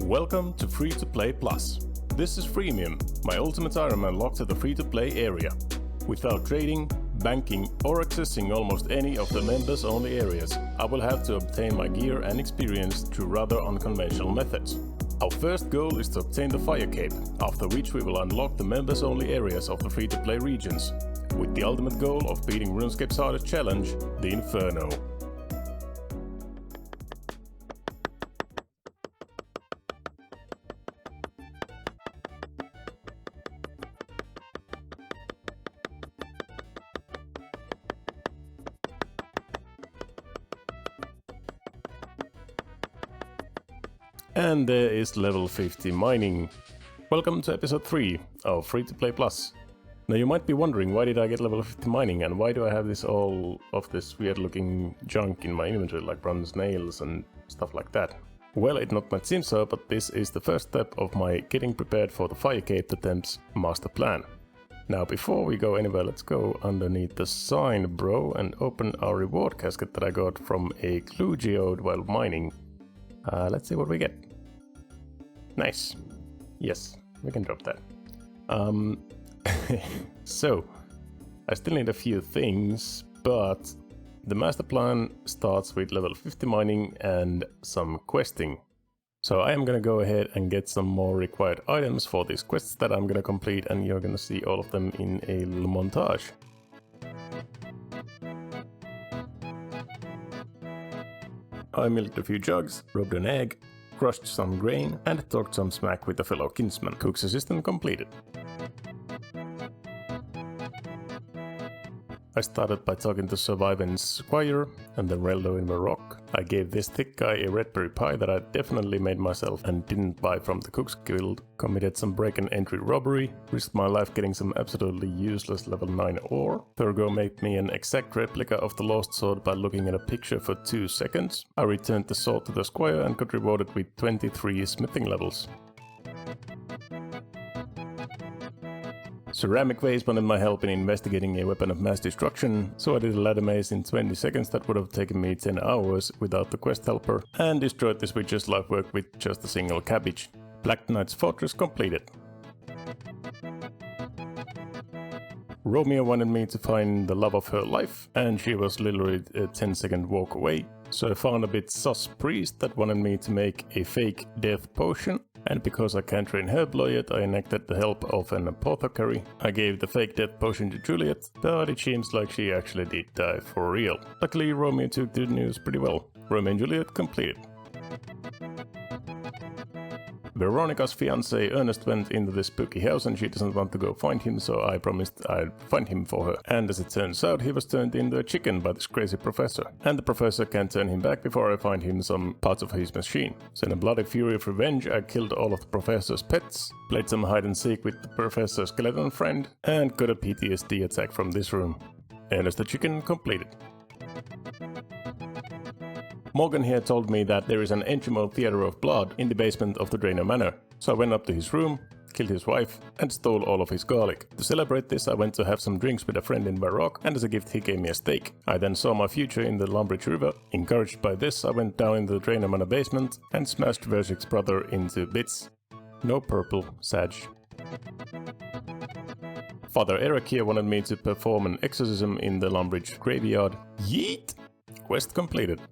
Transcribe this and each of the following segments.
Welcome to Free-to-Play Plus. This is Freemium, my ultimate Ironman locked to the free-to-play area. Without trading, banking or accessing almost any of the members-only areas, I will have to obtain my gear and experience through rather unconventional methods. Our first goal is to obtain the Fire Cape, after which we will unlock the members-only areas of the free-to-play regions, with the ultimate goal of beating RuneScape's hardest challenge, the Inferno. And there is level 50 mining. Welcome to episode 3 of Free-to-Play Plus. Now you might be wondering, why did I get level 50 mining and why do I have all of this weird looking junk in my inventory like bronze nails and stuff like that? Well, it not might seem so, but this is the first step of my getting prepared for the Fire Cape attempts master plan. Now before we go anywhere, let's go underneath the sign, bro, and open our reward casket that I got from a clue geode while mining. Let's see what we get. Nice. Yes, we can drop that. So, I still need a few things, but the master plan starts with level 50 mining and some questing. So I am gonna go ahead and get some more required items for these quests that I'm gonna complete, and you're gonna see all of them in a little montage. I milked a few jugs, rubbed an egg, crushed some grain, and talked some smack with a fellow kinsman. Cook's assistant completed. I started by talking to Survivance Squire and the Reldo in the rock. I gave this thick guy a red berry pie that I definitely made myself and didn't buy from the Cook's Guild. Committed some break and entry robbery, risked my life getting some absolutely useless level 9 ore. Thurgo made me an exact replica of the lost sword by looking at a picture for 2 seconds. I returned the sword to the Squire and got rewarded with 23 smithing levels. Ceramic Vase wanted my help in investigating a weapon of mass destruction, so I did a ladder maze in 20 seconds that would have taken me 10 hours without the quest helper, and destroyed this witch's life work with just a single cabbage. Black Knight's Fortress completed. Romeo wanted me to find the love of her life, and she was literally a 10-second walk away, so I found a bit sus priest that wanted me to make a fake death potion. And because I can't train Herblore yet, I enacted the help of an apothecary. I gave the fake death potion to Juliet, but it seems like she actually did die for real. Luckily, Romeo took the news pretty well. Romeo and Juliet completed. Veronica's fiancé Ernest went into this spooky house and she doesn't want to go find him, so I promised I'd find him for her. And as it turns out, he was turned into a chicken by this crazy professor. And the professor can't turn him back before I find him some parts of his machine. So in a bloody fury of revenge, I killed all of the professor's pets, played some hide and seek with the professor's skeleton friend, and got a PTSD attack from this room. Ernest the chicken completed. Morgan here told me that there is an Enchimo Theater of Blood in the basement of the Draenor Manor, so I went up to his room, killed his wife, and stole all of his garlic. To celebrate this, I went to have some drinks with a friend in Baroque, and as a gift he gave me a steak. I then saw my future in the Lumbridge River. Encouraged by this, I went down into the Draenor Manor basement and smashed Versik's brother into bits. No purple, Sag. Father Eric here wanted me to perform an exorcism in the Lumbridge graveyard. Yeet! Quest completed.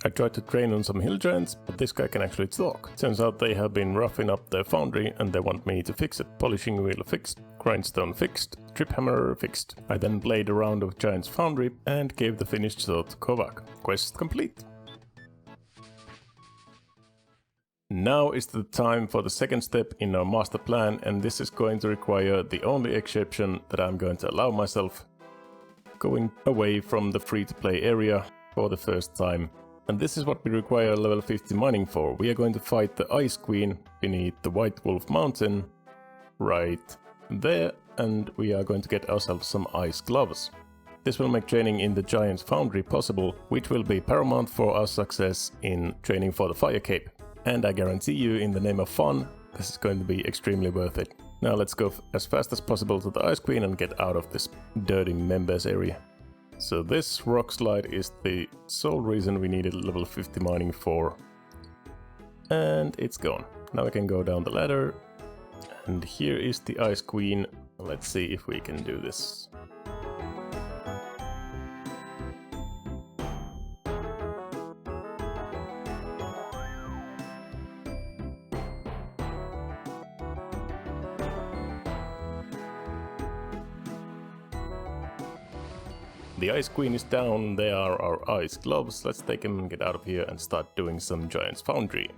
I tried to train on some hill giants, but this guy can actually talk. Turns out they have been roughing up their foundry and they want me to fix it. Polishing wheel fixed, grindstone fixed, trip hammer fixed. I then played a round of giant's foundry and gave the finished sword to Kovac. Quest complete. Now is the time for the second step in our master plan, and this is going to require the only exception that I'm going to allow myself. Going away from the free-to-play area for the first time. And this is what we require level 50 mining for. We are going to fight the Ice Queen beneath the White Wolf Mountain, right there, and we are going to get ourselves some ice gloves. This will make training in the Giant's Foundry possible, which will be paramount for our success in training for the Fire Cape. And I guarantee you, in the name of fun, this is going to be extremely worth it. Now let's go as fast as possible to the Ice Queen and get out of this dirty members area. So this rock slide is the sole reason we needed level 50 mining for. and it's gone. Now I can go down the ladder, and here is the Ice Queen. Let's see if we can do this. The Ice Queen is down, there are our ice gloves. Let's take them and get out of here and start doing some Giant's Foundry.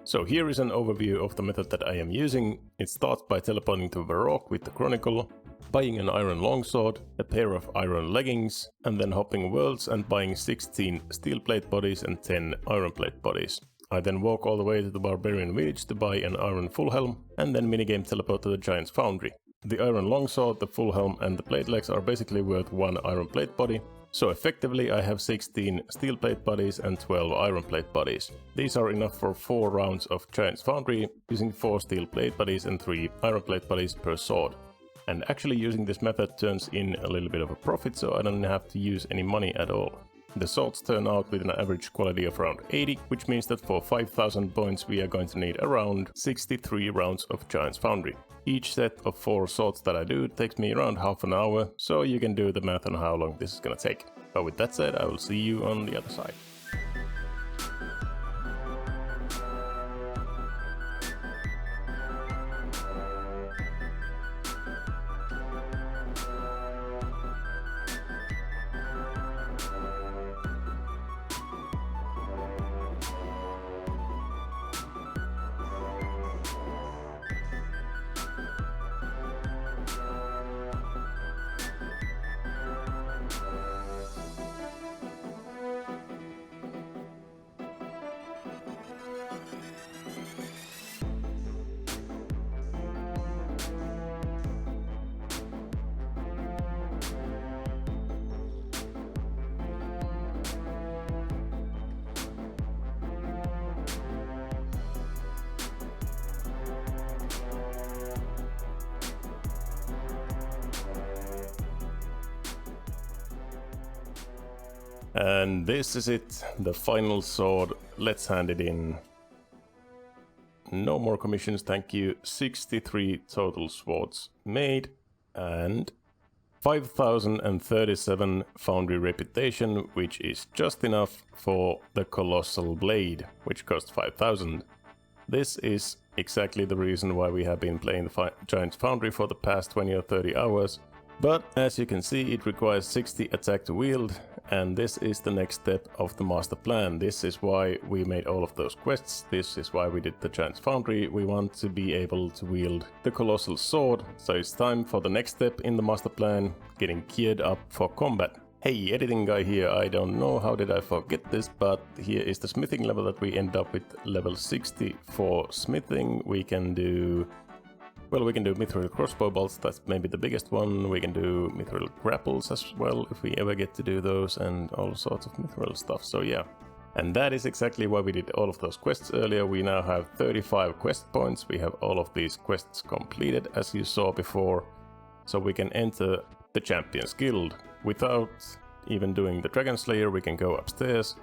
So here is an overview of the method that I am using. It starts by teleporting to Varrock with the Chronicle, buying an iron longsword, a pair of iron leggings, and then hopping worlds and buying 16 steel plate bodies and 10 iron plate bodies. I then walk all the way to the Barbarian village to buy an iron full helm, and then minigame teleport to the Giant's Foundry. The iron longsword, the full helm and the plate legs are basically worth 1 iron plate body, so effectively I have 16 steel plate bodies and 12 iron plate bodies. These are enough for 4 rounds of Giant's Foundry, using 4 steel plate bodies and 3 iron plate bodies per sword. And actually using this method turns in a little bit of a profit, so I don't have to use any money at all. The swords turn out with an average quality of around 80, which means that for 5000 points we are going to need around 63 rounds of Giant's Foundry. Each set of 4 swords that I do takes me around half an hour, so you can do the math on how long this is gonna take. But with that said, I will see you on the other side. And this is it, the final sword. Let's hand it in. No more commissions, thank you. 63 total swords made and 5037 Foundry reputation, which is just enough for the Colossal Blade, which cost 5000. This is exactly the reason why we have been playing the Giant's Foundry for the past 20 or 30 hours. But as you can see, it requires 60 attack to wield, and this is the next step of the master plan. This is why we made all of those quests, this is why we did the Giant's Foundry. We want to be able to wield the Colossal Sword, so it's time for the next step in the master plan, getting geared up for combat. Hey, editing guy here, I don't know how did I forget this, but here is the smithing level that we end up with, level 60 for smithing. We can do mithril crossbow bolts, that's maybe the biggest one. We can do mithril grapples as well, if we ever get to do those, and all sorts of mithril stuff, so yeah. And that is exactly why we did all of those quests earlier. We now have 35 quest points, we have all of these quests completed, as you saw before. So we can enter the Champions Guild. Without even doing the Dragon Slayer, we can go upstairs.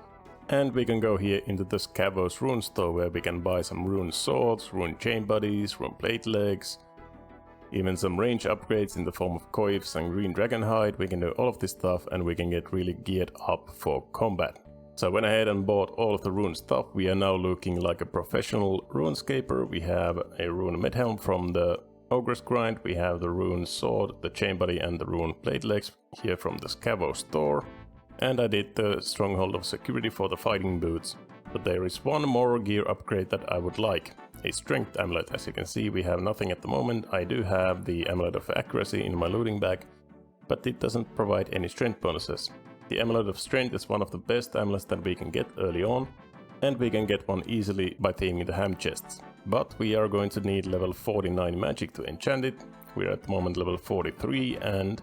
And we can go here into the Scavos rune store, where we can buy some rune swords, rune chain bodies, rune plate legs, even some range upgrades in the form of coifs and green dragon hide. We can do all of this stuff and we can get really geared up for combat. So I went ahead and bought all of the rune stuff. We are now looking like a professional runescaper. We have a rune medhelm from the Ogre's Grind, we have the rune sword, the chain body and the rune plate legs here from the Scavos store. And I did the Stronghold of Security for the fighting boots. But there is one more gear upgrade that I would like. A strength amulet. As you can see, we have nothing at the moment. I do have the amulet of accuracy in my looting bag, but it doesn't provide any strength bonuses. The amulet of strength is one of the best amulets that we can get early on, and we can get one easily by theming the ham chests. But we are going to need level 49 magic to enchant it. We're at the moment level 43, and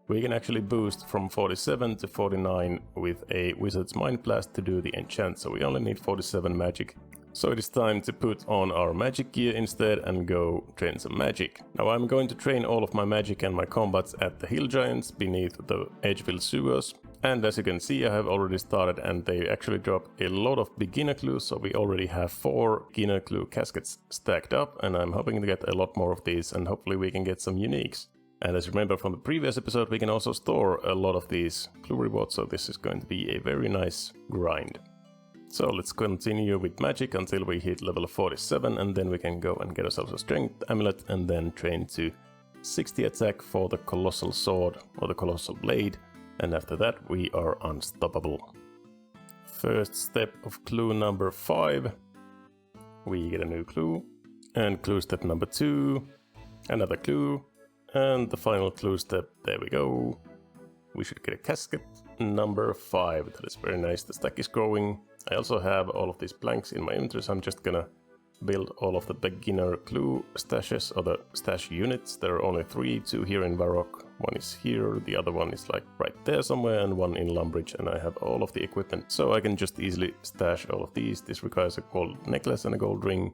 we can actually boost from 47 to 49 with a Wizard's Mind Blast to do the enchant, so we only need 47 magic So it is time to put on our magic gear instead and go train some magic. Now I'm going to train all of my magic and my combats at the hill giants beneath the Edgeville sewers. And as you can see, I have already started and they actually drop a lot of beginner clues, so we already have 4 beginner clue caskets stacked up, and I'm hoping to get a lot more of these and hopefully we can get some uniques. And as you remember from the previous episode, we can also store a lot of these clue rewards, so this is going to be a very nice grind. So let's continue with magic until we hit level 47, and then we can go and get ourselves a strength amulet and then train to 60 attack for the colossal sword or the colossal blade, and after that we are unstoppable. First step of clue number 5, we get a new clue, and clue step number 2, another clue, and the final clue step, there we go. We should get a casket number 5, that is very nice, the stack is growing. I also have all of these blanks in my inventory, so I'm just gonna build all of the beginner clue stashes, or the stash units. There are only 3, 2 here in Varrock, 1 is here, the other one is like right there somewhere, and 1 in Lumbridge, and I have all of the equipment. So I can just easily stash all of these. This requires a gold necklace and a gold ring.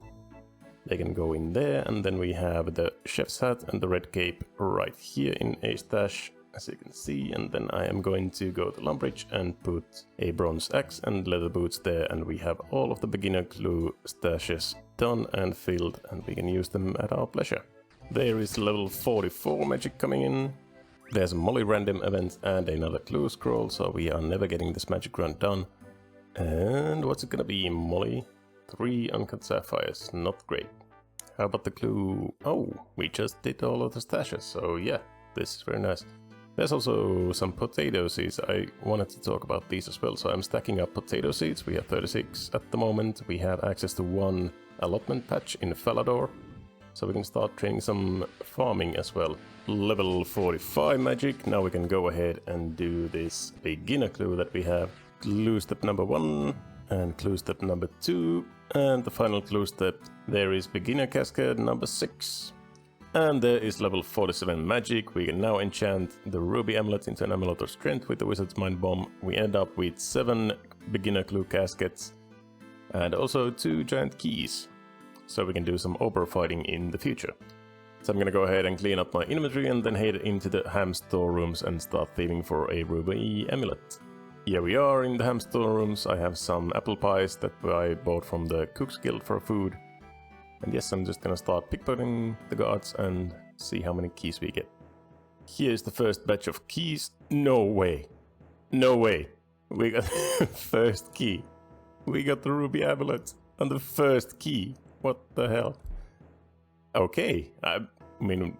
They can go in there, and then we have the chef's hat and the red cape right here in a stash, as you can see, and then I am going to go to Lumbridge and put a bronze axe and leather boots there, and we have all of the beginner clue stashes done and filled, and we can use them at our pleasure. There is level 44 magic coming in. There's a Molly random event and another clue scroll, so we are never getting this magic run done. And what's it gonna be, Molly? 3 uncut sapphires, not great. How about the clue? Oh, we just did all of the stashes, so yeah, this is very nice. There's also some potato seeds. I wanted to talk about these as well, so I'm stacking up potato seeds. We have 36 at the moment. We have access to 1 allotment patch in Falador, so we can start training some farming as well. Level 45 magic. Now we can go ahead and do this beginner clue that we have. Clue step number 1 and clue step number 2, and the final clue step, there is beginner cascade number 6. And there is level 47 magic. We can now enchant the ruby amulet into an amulet of strength with the wizard's mind bomb. We end up with 7 beginner clue caskets and also 2 giant keys, so we can do some Obor fighting in the future. So I'm gonna go ahead and clean up my inventory and then head into the ham storerooms and start thieving for a ruby amulet. Here we are in the ham storerooms. I have some apple pies that I bought from the Cook's Guild for food. And yes, I'm just gonna start pickpocketing the guards and see how many keys we get. Here's the first batch of keys. No way. No way. We got first key. We got the ruby amulet on the first key. What the hell? Okay. I mean,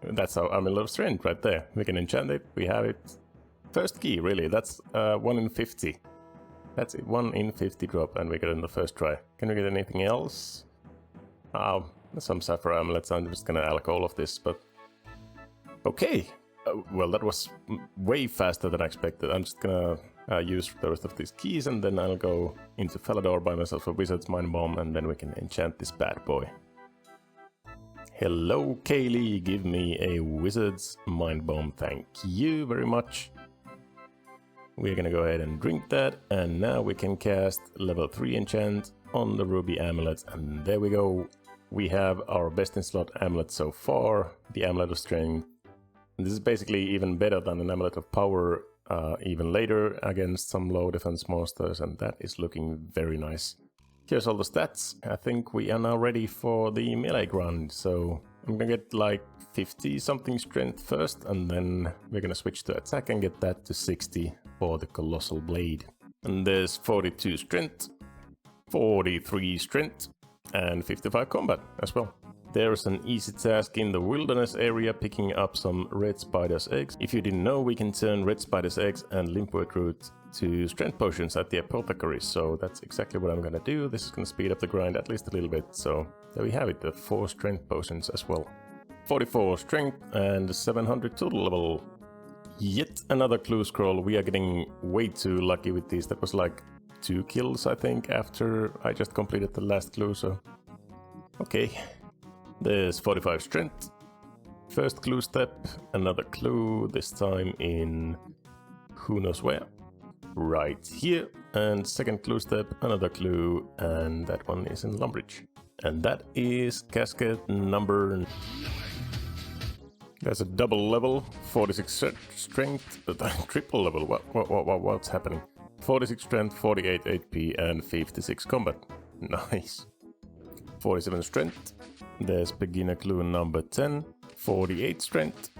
that's our amulet of strength right there. We can enchant it. We have it. First key, really. That's 1 in 50. That's it. 1 in 50 drop, and we got it in the first try. Can we get anything else? Some sapphire amulets. I'm just gonna alloc all of this, but okay. Well, that was way faster than I expected. I'm just gonna use the rest of these keys, and then I'll go into Falador, buy myself a wizard's mind bomb, and then we can enchant this bad boy. Hello, Kaylee. Give me a wizard's mind bomb. Thank you very much. We're gonna go ahead and drink that, and now we can cast level 3 enchant on the ruby amulet, and there we go. We have our best in slot amulet so far, the amulet of strength. And this is basically even better than an amulet of power, even later against some low defense monsters, and that is looking very nice. Here's all the stats. I think we are now ready for the melee grind, so I'm gonna get like 50 something strength first, and then we're gonna switch to attack and get that to 60 for the Colossal Blade. And there's 42 strength, 43 strength, and 55 combat as well. There's an easy task in the wilderness area, picking up some red spider's eggs. If you didn't know, we can turn red spider's eggs and limpwort root to strength potions at the apothecary, so that's exactly what I'm gonna do. This is gonna speed up the grind at least a little bit, so there we have it, the 4 strength potions as well. 44 strength and 700 total level. Yet another clue scroll. We are getting way too lucky with these. That was like 2 kills, I think, after I just completed the last clue, so okay. There's 45 strength. First clue step, another clue, this time in who knows where. Right here. and second clue step, another clue, and that one is in Lumbridge. And that is casket number... There's a double level, 46 strength, triple level, what's happening? 46 strength, 48 HP and 56 combat. Nice. 47 strength. There's beginner clue number 10, 48 strength.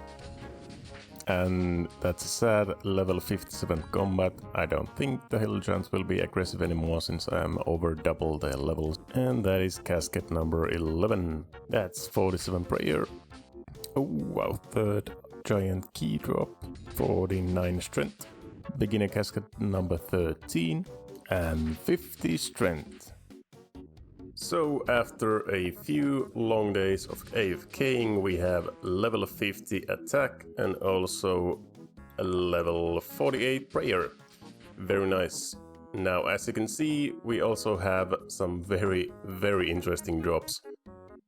And that's a sad level 57 combat. I don't think the Hill Giants will be aggressive anymore since I am over double their levels. And that is casket number 11. That's 47 prayer. Oh wow, third giant key drop, 49 strength. Beginner casket number 13 and 50 strength. So after a few long days of AFKing, we have level 50 attack and also a level 48 prayer. Very nice. Now, as you can see, we also have some very interesting drops.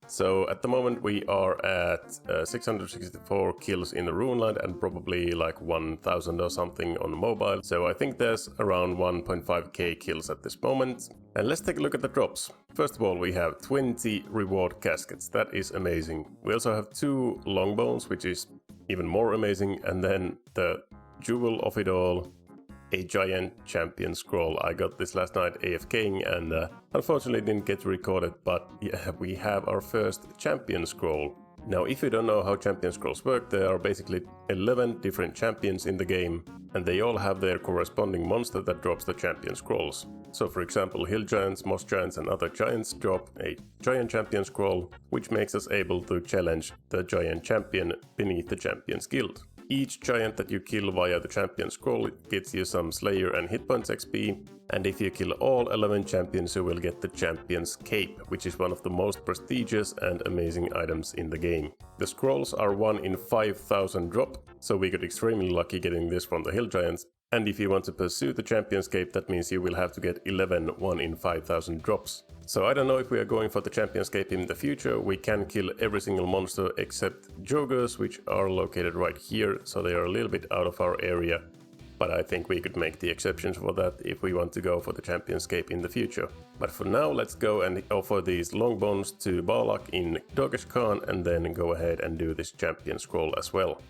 So at the moment we are at 664 kills in the Runeland and probably like 1000 or something on mobile. So I think there's around 1.5k kills at this moment. And let's take a look at the drops. First of all, we have 20 reward caskets. That is amazing. We also have 2 longbones, which is even more amazing. And then the jewel of it all, a giant champion scroll. I got this last night AFKing and unfortunately didn't get to record it, but yeah, we have our first champion scroll. Now, if you don't know how champion scrolls work, there are basically 11 different champions in the game, and they all have their corresponding monster that drops the champion scrolls. So for example, hill giants, moss giants and other giants drop a giant champion scroll, which makes us able to challenge the giant champion beneath the champion's guild. Each giant that you kill via the champion scroll gets you some slayer and hit points XP, and if you kill all 11 champions you will get the champion's cape, which is one of the most prestigious and amazing items in the game. The scrolls are 1 in 5,000 drop, so we got extremely lucky getting this from the hill giants. And if you want to pursue the champion's cape, that means you will have to get 11 1 in 5,000 drops. So I don't know if we are going for the champion's cape in the future. We can kill every single monster except Jogers, which are located right here, so they are a little bit out of our area. But I think we could make the exceptions for that if we want to go for the champion's cape in the future. But for now, let's go and offer these long bones to Balak in Dogesh Khan and then go ahead and do this champion scroll as well.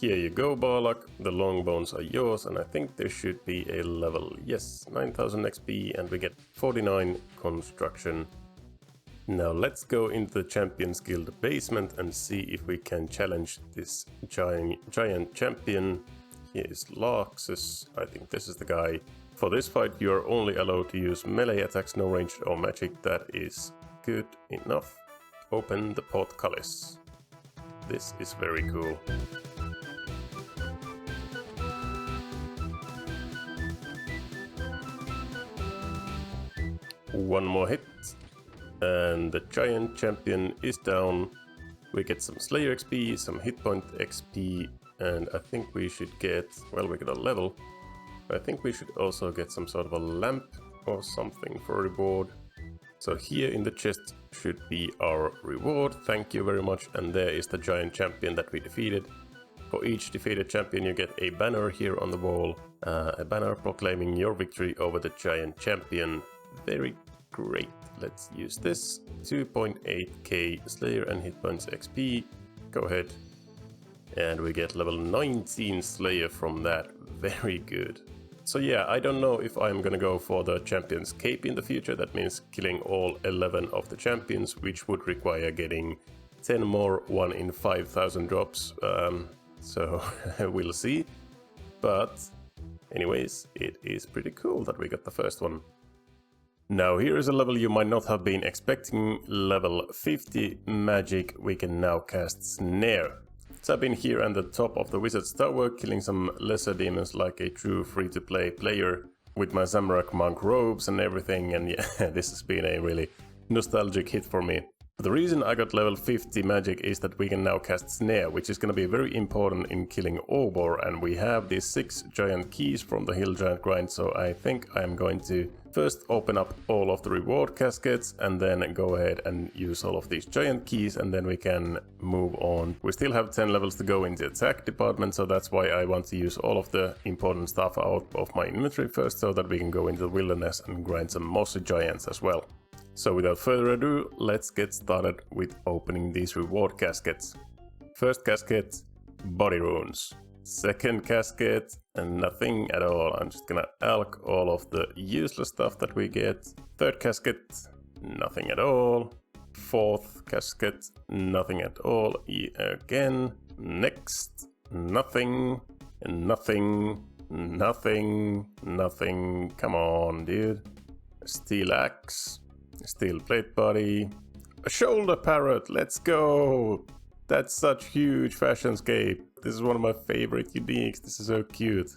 Here you go, Balak, the long bones are yours, and I think there should be a level, yes, 9000 XP, and we get 49 construction. Now let's go into the Champions Guild basement and see if we can challenge this giant champion. Here is Laxus, I think this is the guy. For this fight you are only allowed to use melee attacks, no ranged or magic, that is good enough. Open the portcullis. This is very cool. One more hit, and the giant champion is down. We get some Slayer XP, some hit point XP, and I think we should get, well, we got a level. I think we should also get some sort of a lamp or something for reward. So here in the chest should be our reward, thank you very much, and there is the giant champion that we defeated. For each defeated champion you get a banner here on the wall, a banner proclaiming your victory over the giant champion. Very great. Let's use this. 2.8k Slayer and hit points XP. Go ahead. And we get level 19 Slayer from that. Very good. So yeah, I don't know if I'm gonna go for the champion's cape in the future. That means killing all 11 of the champions, which would require getting 10 more 1 in 5,000 drops. So we'll see. But anyways, it is pretty cool that we got the first one. Now here is a level you might not have been expecting, level 50 magic. We can now cast Snare. So I've been here at the top of the Wizard's Tower killing some lesser demons like a true free-to-play player with my Zamorak monk robes and everything, and yeah, this has been a really nostalgic hit for me. The reason I got level 50 magic is that we can now cast Snare, which is going to be very important in killing Obor, and we have these 6 giant keys from the Hill Giant grind, so I think I'm going to first open up all of the reward caskets and then go ahead and use all of these giant keys, and then we can move on. We still have 10 levels to go in the attack department, so that's why I want to use all of the important stuff out of my inventory first, so that we can go into the wilderness and grind some mossy giants as well. So without further ado, let's get started with opening these reward caskets. First casket, body runes. Second casket, nothing at all. I'm just gonna alch all of the useless stuff that we get. Third casket, nothing at all. Fourth casket, nothing at all again. Next, nothing, nothing, nothing, nothing. Come on, dude. Steel axe. Steel plate body, a shoulder parrot, let's go! That's such huge fashionscape. This is one of my favorite uniques, this is so cute.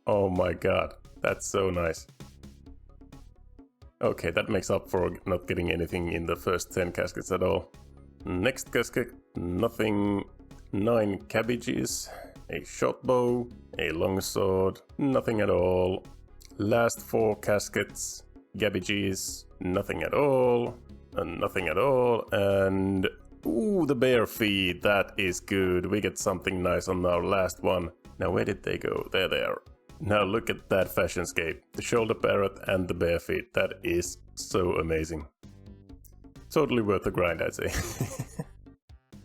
Oh my god, that's so nice. Okay, that makes up for not getting anything in the first 10 caskets at all. Next casket, nothing. 9 cabbages, a short bow, a longsword, nothing at all. Last 4 caskets, cabbages, nothing at all, and nothing at all, and ooh, the bare feet, that is good. We get something nice on our last one. Now where did they go? There they are. Now look at that fashionscape. The shoulder parrot and the bare feet, that is so amazing. Totally worth the grind, I'd say.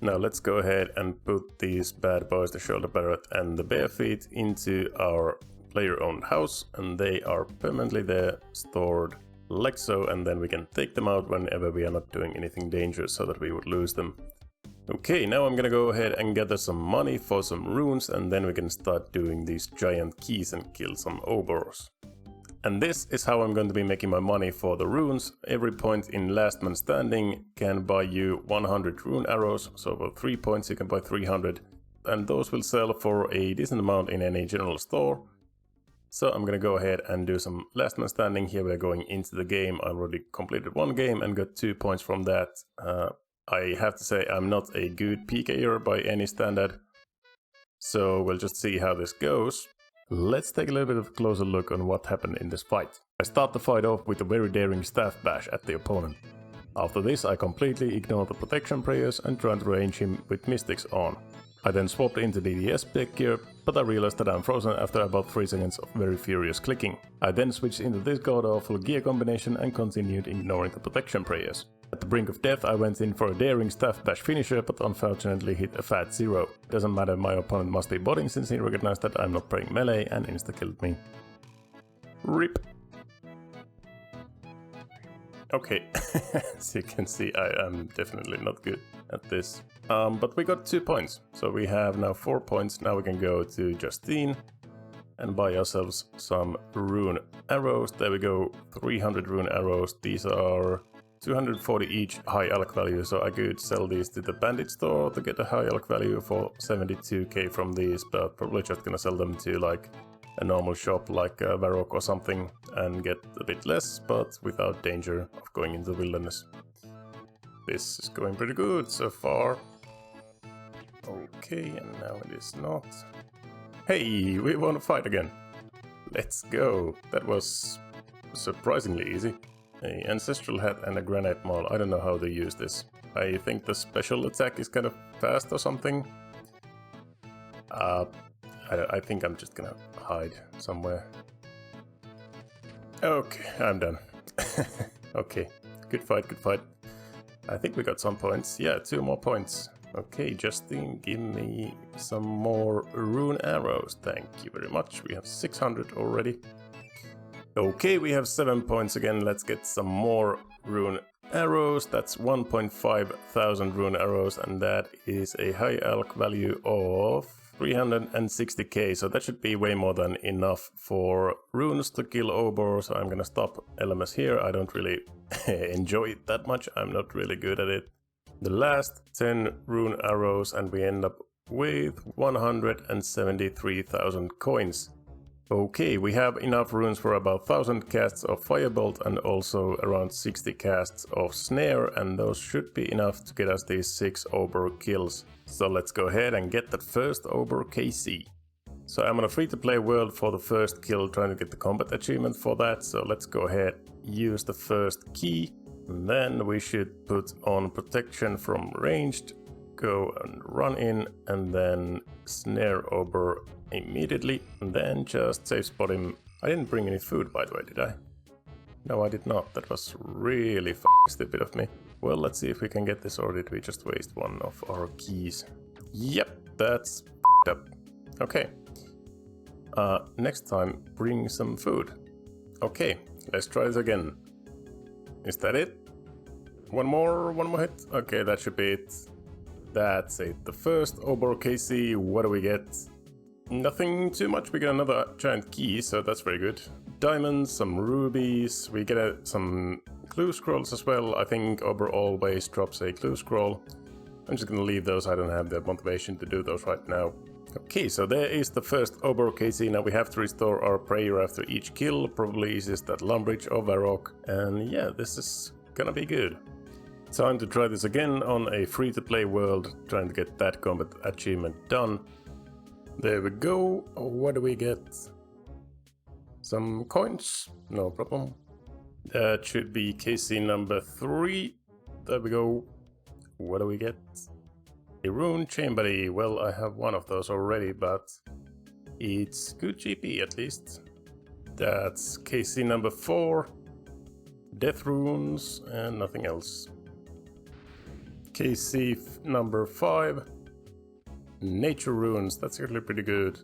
Now let's go ahead and put these bad boys, the shoulder parrot and the bare feet, into our player-owned house, and they are permanently there, stored like so, and then we can take them out whenever we are not doing anything dangerous so that we would lose them. Okay, now I'm gonna go ahead and gather some money for some runes, and then we can start doing these giant keys and kill some Obors. And this is how I'm going to be making my money for the runes. Every point in Last Man Standing can buy you 100 rune arrows, so for 3 points you can buy 300, and those will sell for a decent amount in any general store. So I'm gonna go ahead and do some Last Man Standing. Here we're going into the game. I already completed 1 game and got 2 points from that. I have to say I'm not a good PKer by any standard, so we'll just see how this goes. Let's take a little bit of a closer look on what happened in this fight. I start the fight off with a very daring staff bash at the opponent. After this I completely ignore the protection prayers and try to range him with mystics on. I then swapped into DDS spec gear, but I realized that I'm frozen after about 3 seconds of very furious clicking. I then switched into this god-awful gear combination and continued ignoring the protection prayers. At the brink of death I went in for a daring staff bash finisher, but unfortunately hit a fat 0. Doesn't matter, my opponent must be botting since he recognized that I'm not playing melee and insta-killed me. RIP. Okay, as you can see I am definitely not good at this. But we got 2 points, so we have now 4 points. Now we can go to Justine and buy ourselves some rune arrows. There we go, 300 rune arrows. These are 240 each, high alch value, so I could sell these to the bandit store to get a high alch value for 72k from these, but probably just gonna sell them to like a normal shop like Varrock or something and get a bit less, but without danger of going into the wilderness. This is going pretty good so far. Okay, and now it is not. Hey, we won a fight again. Let's go. That was surprisingly easy. An ancestral hat and a granite maul. I don't know how they use this. I think the special attack is kind of fast or something. I think I'm just gonna hide somewhere. Okay, I'm done. Okay, good fight, good fight. I think we got some points. Yeah, 2 more points. Okay, Justine, give me some more rune arrows. Thank you very much. We have 600 already. Okay, we have 7 points again. Let's get some more rune arrows. That's 1,500 rune arrows, and that is a high alch value of 360k, so that should be way more than enough for runes to kill Obor, so I'm gonna stop LMS here. I don't really enjoy it that much, I'm not really good at it. The last 10 rune arrows and we end up with 173,000 coins. Okay, we have enough runes for about 1000 casts of Firebolt and also around 60 casts of Snare, and those should be enough to get us these 6 Obor kills. So let's go ahead and get that first Obor KC. So I'm on a free-to-play world for the first kill, trying to get the combat achievement for that, so let's go ahead, use the first key, and then we should put on protection from ranged, go and run in, and then snare Obor immediately, and then just safe spot him. I didn't bring any food, by the way, did I? No, I did not. That was really stupid of me. Well, let's see if we can get this, or did we just waste one of our keys? Yep, that's up. Okay. Next time, bring some food. Okay, let's try this again. Is that it? One more hit? Okay, that should be it. That's it. The first Obor KC, what do we get? Nothing too much. We get another giant key, so that's very good. Diamonds, some rubies, we get some clue scrolls as well. I think Obor always drops a clue scroll. I'm just gonna leave those, I don't have the motivation to do those right now. Okay, so there is the first Obor KC. Now we have to restore our prayer after each kill, probably is that Lumbridge or Varrock, and yeah, this is gonna be good. Time to try this again on a free-to-play world, trying to get that combat achievement done. There we go. What do we get? Some coins? No problem. That should be KC number 3. There we go. What do we get? A rune chambery. Well, I have one of those already, but it's good GP at least. That's KC number 4. Death runes and nothing else. KC number 5. Nature runes, that's actually pretty good.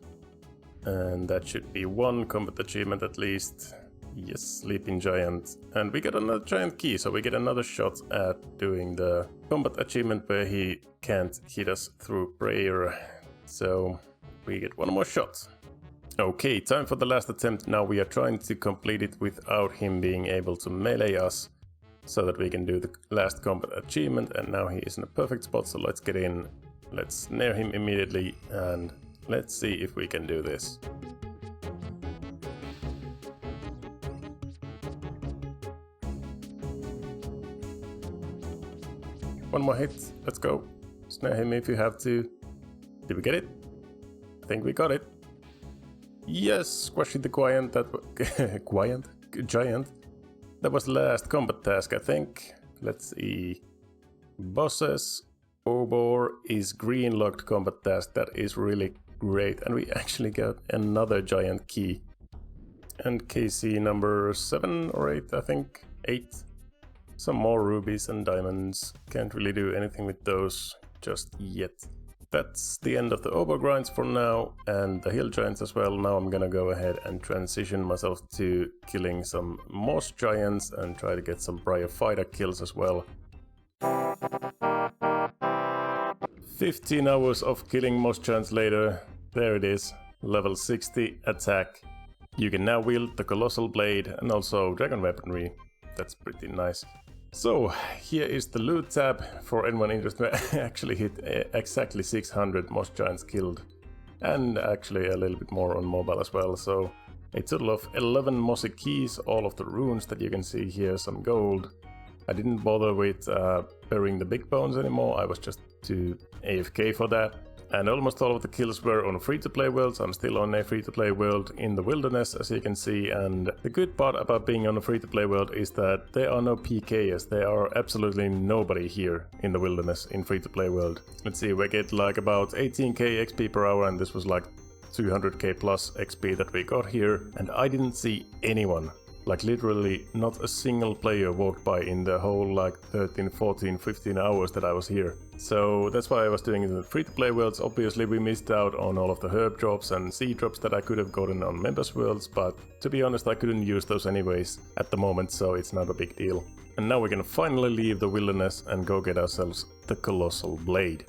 And that should be one combat achievement at least. Yes, Sleeping Giant. And we get another giant key, so we get another shot at doing the combat achievement where he can't hit us through prayer. So we get one more shot. Okay, time for the last attempt. Now we are trying to complete it without him being able to melee us, so that we can do the last combat achievement. And now he is in a perfect spot, so let's get in. Let's snare him immediately and let's see if we can do this. One more hit, let's go. Snare him if you have to. Did we get it? I think we got it. Yes, squashing the giant, giant. That was the last combat task, I think. Let's see. Bosses. Obor is green locked combat task. That is really great. And we actually got another giant key. And KC number 7 or 8, I think. 8. Some more rubies and diamonds. Can't really do anything with those just yet. That's the end of the Obor grinds for now, and the hill giants as well. Now I'm gonna go ahead and transition myself to killing some moss giants and try to get some Bryophyta kills as well. 15 hours of killing moss giants later, there it is, level 60 attack. You can now wield the Colossal Blade and also dragon weaponry. That's pretty nice. So here is the loot tab for anyone interested. I actually hit exactly 600 moss giants killed, and actually a little bit more on mobile as well. So a total of 11 mossy keys, all of the runes that you can see here, some gold. I didn't bother with burying the big bones anymore, I was just too AFK for that. And almost all of the kills were on free-to-play worlds. I'm still on a free-to-play world in the wilderness, as you can see, and the good part about being on a free-to-play world is that there are no PKs. There are absolutely nobody here in the wilderness in free-to-play world. Let's see, we get like about 18k XP per hour, and this was like 200k plus XP that we got here, and I didn't see anyone. Like literally not a single player walked by in the whole like 13, 14, 15 hours that I was here. So that's why I was doing it in the free-to-play worlds. Obviously we missed out on all of the herb drops and seed drops that I could have gotten on members worlds, but to be honest I couldn't use those anyways at the moment, so it's not a big deal. And now we can finally leave the wilderness and go get ourselves the Colossal Blade.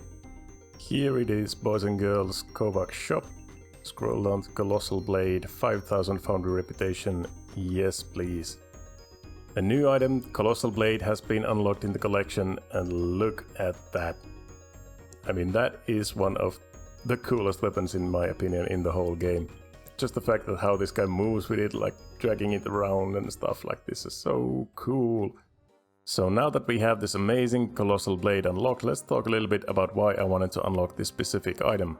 Here it is, boys and girls, Kovac shop. Scroll down to Colossal Blade, 5000 Foundry reputation, yes please. A new item, Colossal Blade, has been unlocked in the collection, and look at that. I mean, that is one of the coolest weapons in my opinion in the whole game. just the fact that how this guy moves with it, like dragging it around and stuff like this is so cool. So now that we have this amazing Colossal Blade unlocked, let's talk a little bit about why I wanted to unlock this specific item.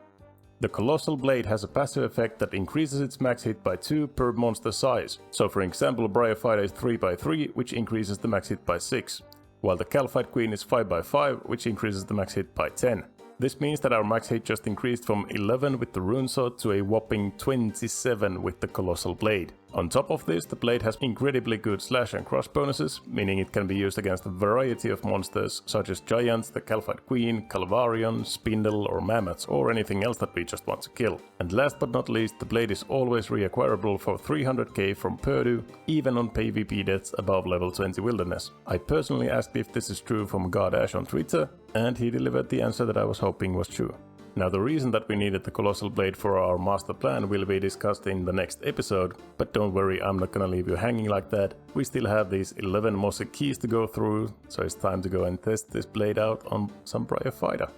The Colossal Blade has a passive effect that increases its max hit by 2 per monster size. So for example, Bryophyta is 3x3, which increases the max hit by 6, while the Calphite Queen is 5x5, which increases the max hit by 10. This means that our max hit just increased from 11 with the Rune Sword to a whopping 27 with the Colossal Blade. On top of this, the blade has incredibly good slash and crush bonuses, meaning it can be used against a variety of monsters such as giants, the Calphite Queen, Calvarion, Spindle or Mammoths, or anything else that we just want to kill. And last but not least, the blade is always reacquirable for 300k from Purdue, even on PvP deaths above level 20 Wilderness. I personally asked if this is true from God Ash on Twitter, and he delivered the answer that I was hoping was true. Now the reason that we needed the Colossal Blade for our master plan will be discussed in the next episode, but don't worry, I'm not gonna leave you hanging like that. We still have these 11 mossy keys to go through, so it's time to go and test this blade out on some Bryophyta.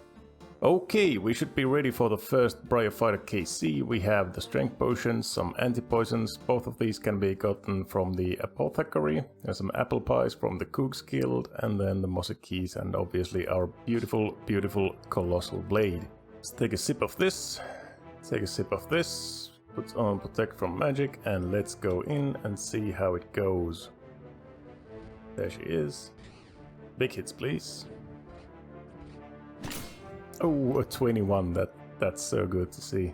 Okay, we should be ready for the first Bryophyta KC. We have the strength potions, some anti-poisons, both of these can be gotten from the apothecary, and some apple pies from the Cook's Guild, and then the mossy keys and obviously our beautiful, beautiful Colossal Blade. Let's take a sip of this, take a sip of this, put on Protect from Magic, and let's go in and see how it goes. There she is. Big hits, please. Oh, a 21, that's so good to see.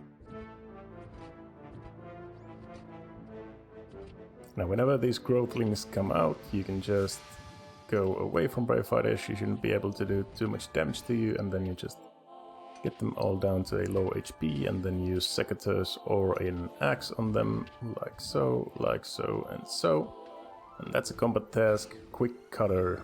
Now whenever these growthlings come out, you can just go away from Bryophyta. She shouldn't be able to do too much damage to you, and then you just get them all down to a low HP, and then use secateurs or an axe on them, like so, and so. And that's a combat task, Quick Cutter.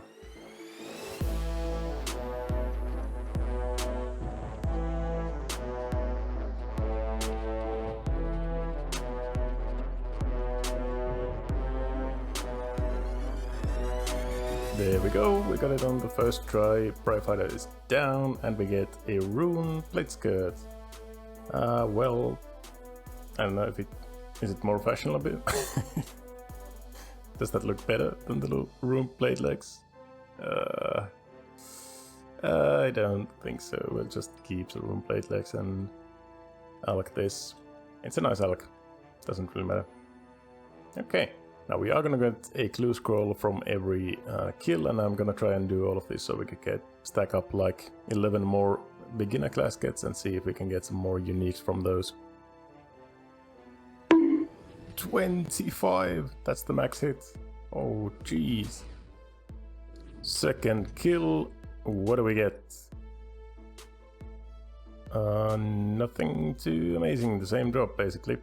There we go, we got it on the first try. Bryophyta is down, and we get a rune plate skirt. Well, I don't know if is it more fashionable? Does that look better than the little rune plate legs? I don't think so. We'll just keep the rune plate legs and alk this. It's a nice alk, doesn't really matter. Okay. Now we are gonna get a clue scroll from every kill, and I'm gonna try and do all of this so we can stack up like 11 more beginner caskets and see if we can get some more uniques from those. 25! That's the max hit. Oh jeez. Second kill. What do we get? Nothing too amazing. The same drop basically.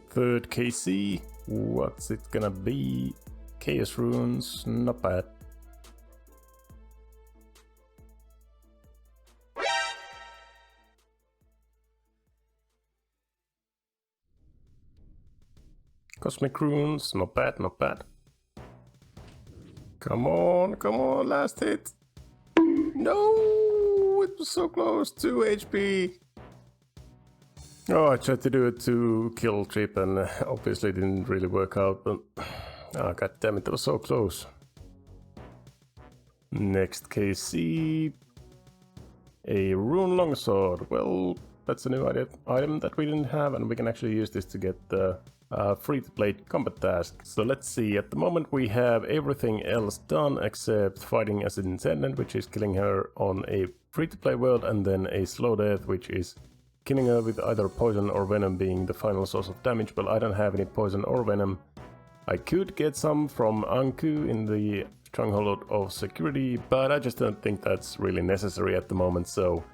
Third KC. What's it gonna be? Chaos runes, not bad. Cosmic runes, not bad, not bad. Come on, last hit. No, it was so close, 2 HP. Oh, I tried to do a 2-kill trip and obviously didn't really work out, but oh, god damn it, that was so close. Next KC, a rune longsword. Well, that's a new item that we didn't have, and we can actually use this to get the free-to-play combat task. So let's see, at the moment we have everything else done except fighting as an intendant, which is killing her on a free-to-play world, and then a slow death, which is killing her with either poison or venom being the final source of damage. But I don't have any poison or venom. I could get some from Anku in the Stronghold of Security, but I just don't think that's really necessary at the moment, so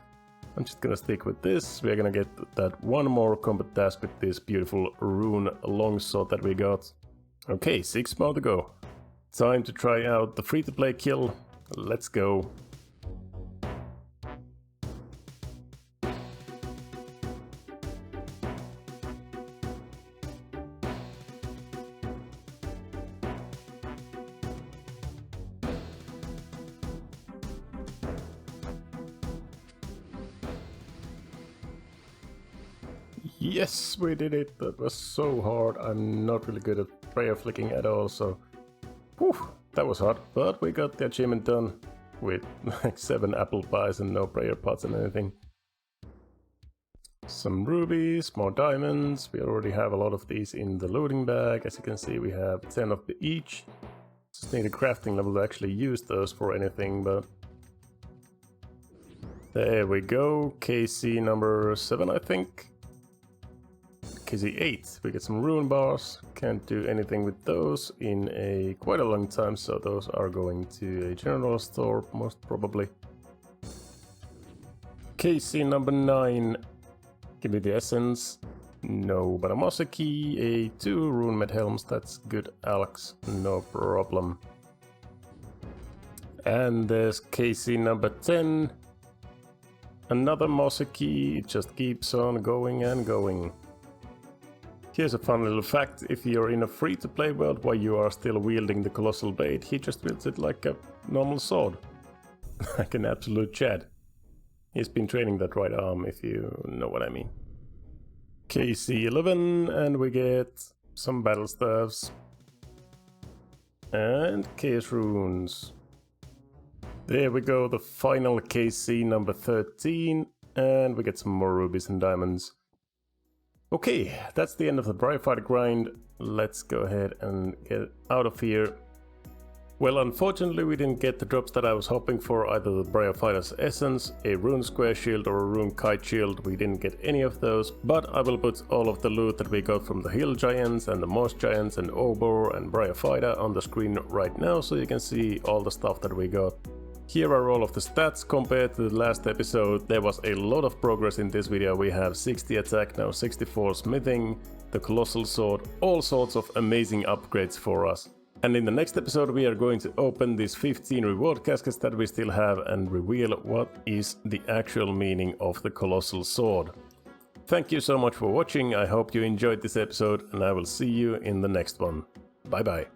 I'm just gonna stick with this. We're gonna get that one more combat task with this beautiful rune longsword that we got. Okay, 6 more to go. Time to try out the free-to-play kill. Let's go. Yes, we did it. That was so hard. I'm not really good at prayer flicking at all, so... Whew, that was hard. But we got the achievement done with like 7 apple pies and no prayer pots and anything. Some rubies, more diamonds. We already have a lot of these in the looting bag. As you can see, we have 10 of each. Just need a crafting level to actually use those for anything, but... There we go. KC number 7, I think. KC 8. We get some rune bars. Can't do anything with those in quite a long time, so those are going to a general store, most probably. KC number 9. Give me the essence. No, but a Mossa key, a 2 rune med helms, that's good, Alex, no problem. And there's KC number 10. Another Mossa key, it just keeps on going and going. Here's a fun little fact: if you're in a free-to-play world while you are still wielding the Colossal Blade, he just wields it like a normal sword. Like an absolute Chad. He's been training that right arm, if you know what I mean. KC 11, and we get some battle staves. And chaos runes. There we go, the final KC number 13, and we get some more rubies and diamonds. Okay, that's the end of the Bryophyta grind. Let's go ahead and get out of here. Well, unfortunately we didn't get the drops that I was hoping for, either the Bryophyta's essence, a rune square shield or a rune kite shield. We didn't get any of those, but I will put all of the loot that we got from the hill giants and the moss giants and Obor and Bryophyta on the screen right now, so you can see all the stuff that we got. Here are all of the stats compared to the last episode. There was a lot of progress in this video. We have 60 attack now, 64 smithing, the colossal sword, all sorts of amazing upgrades for us. And in the next episode we are going to open these 15 reward caskets that we still have and reveal what is the actual meaning of the colossal sword. Thank you so much for watching, I hope you enjoyed this episode, and I will see you in the next one. Bye bye.